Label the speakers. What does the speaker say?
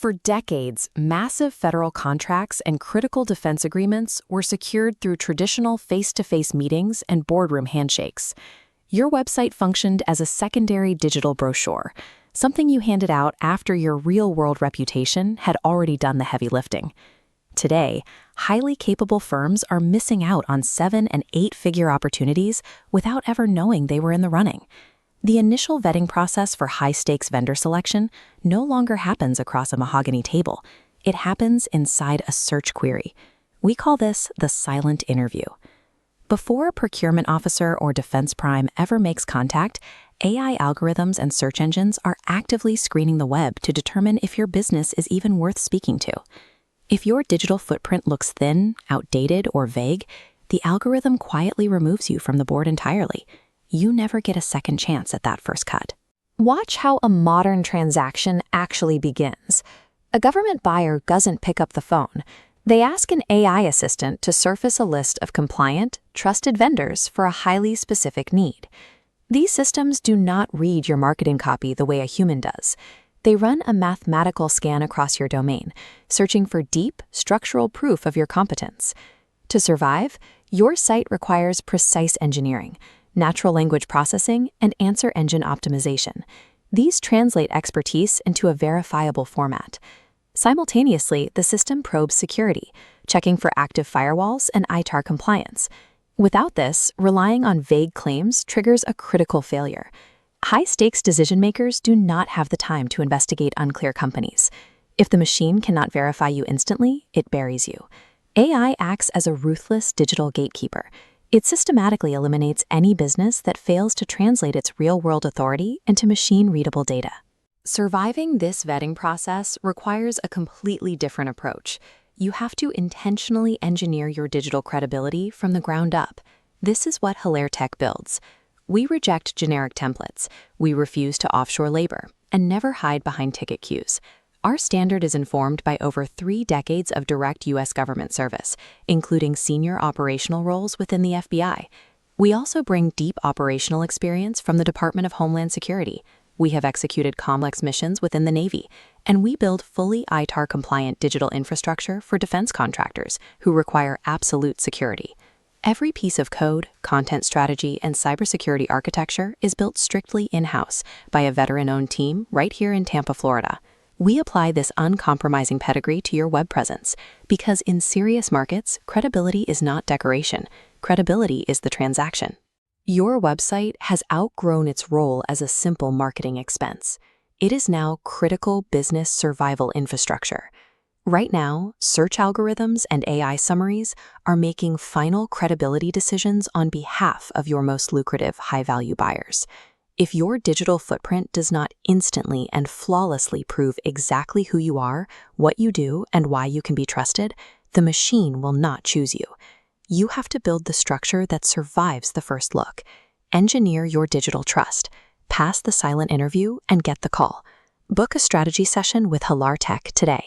Speaker 1: For decades, massive federal contracts and critical defense agreements were secured through traditional face-to-face meetings and boardroom handshakes. Your website functioned as a secondary digital brochure, something you handed out after your real-world reputation had already done the heavy lifting. Today, highly capable firms are missing out on 7- and 8-figure opportunities without ever knowing they were in the running. The initial vetting process for high-stakes vendor selection no longer happens across a mahogany table. It happens inside a search query. We call this the silent interview. Before a procurement officer or defense prime ever makes contact, AI algorithms and search engines are actively screening the web to determine if your business is even worth speaking to. If your digital footprint looks thin, outdated, or vague, the algorithm quietly removes you from the board entirely. You never get a second chance at that first cut.
Speaker 2: Watch how a modern transaction actually begins. A government buyer doesn't pick up the phone. They ask an AI assistant to surface a list of compliant, trusted vendors for a highly specific need. These systems do not read your marketing copy the way a human does. They run a mathematical scan across your domain, searching for deep, structural proof of your competence. To survive, your site requires precise engineering, natural language processing, and answer engine optimization. These translate expertise into a verifiable format. Simultaneously, the system probes security, checking for active firewalls and ITAR compliance. Without this, relying on vague claims triggers a critical failure. High-stakes decision-makers do not have the time to investigate unclear companies. If the machine cannot verify you instantly, it buries you. AI acts as a ruthless digital gatekeeper. It systematically eliminates any business that fails to translate its real-world authority into machine-readable data. Surviving this vetting process requires a completely different approach. You have to intentionally engineer your digital credibility from the ground up. This is what HILARTECH builds. We reject generic templates, we refuse to offshore labor, and never hide behind ticket queues. Our standard is informed by over 3 decades of direct U.S. government service, including senior operational roles within the FBI. We also bring deep operational experience from the Department of Homeland Security. We have executed complex missions within the Navy, and we build fully ITAR-compliant digital infrastructure for defense contractors who require absolute security. Every piece of code, content strategy, and cybersecurity architecture is built strictly in-house by a veteran-owned team right here in Tampa, Florida. We apply this uncompromising pedigree to your web presence because in serious markets, credibility is not decoration. Credibility is the transaction. Your website has outgrown its role as a simple marketing expense. It is now critical business survival infrastructure. Right now, search algorithms and AI summaries are making final credibility decisions on behalf of your most lucrative high-value buyers. If your digital footprint does not instantly and flawlessly prove exactly who you are, what you do, and why you can be trusted, the machine will not choose you. You have to build the structure that survives the first look. Engineer your digital trust. Pass the silent interview and get the call. Book a strategy session with HILARTECH today.